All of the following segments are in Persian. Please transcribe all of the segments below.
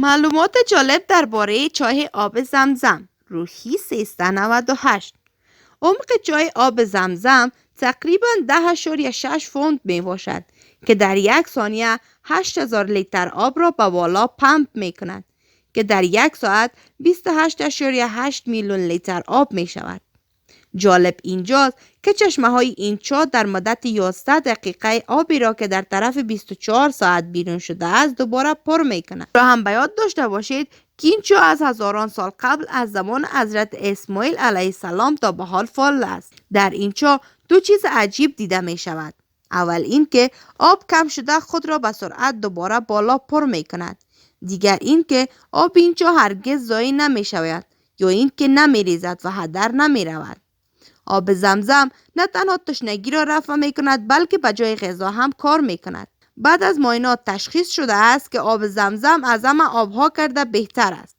معلومات جالب درباره چای آب زمزم. روحی 398. عمق چای آب زمزم تقریباً 10.6 فوت می باشد که در یک ثانیه 8000 لیتر آب را به بالا پمپ می کند که در یک ساعت 28.8 میلیون لیتر آب می شود. جالب اینجاست که چشمه های این چاه در مدت 11 دقیقه آبی را که در طرف 24 ساعت بیرون شده است دوباره پر می کند. را هم به یاد داشته باشید که این چاه از هزاران سال قبل از زمان حضرت اسماعیل علیه السلام تا به حال فعال است. در این چاه دو چیز عجیب دیده می شود. اول این که آب کم شده خود را به سرعت دوباره بالا پر می کند. دیگر این که آب این چاه هرگز ضایع نمی شود یا این که نمی ریزد و هدر نمی رود. آب زمزم نه تنها تشنگی را رفع می کند بلکه به جای غذا هم کار می کند. بعد از معاینات تشخیص شده است که آب زمزم از همه آبها کرده بهتر است.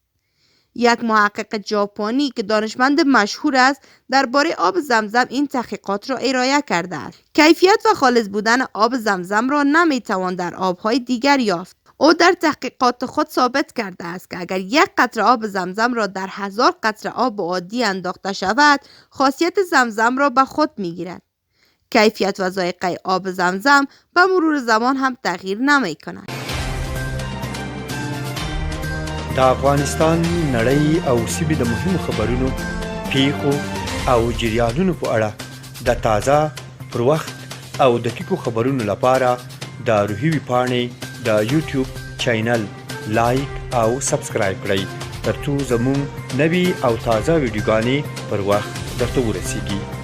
یک محقق ژاپنی که دانشمند مشهور است درباره آب زمزم این تحقیقات را ارائه کرده است. کیفیت و خالص بودن آب زمزم را نمی توان در آبهای دیگر یافت. او در تحقیقات خود ثابت کرده است که اگر یک قطره آب زمزم را در 1000 قطره آب عادی انداخته شود خاصیت زمزم را به خود می گیرد. کیفیت و ذائقه آب زمزم به مرور زمان هم تغییر نمی کند. د افغانستان نړۍ او سیمې د مهمو خبرونو پیښو او جریانونو په اړه د تازه پر وخت او دقیقو خبرونو لپاره د روحي ویبپاڼې د یوټیوب چینل لایک او سبسکرایب کړئ ترڅو زموږ نوي او تازه ویډیوګانې پر وخت درته ورسیږي.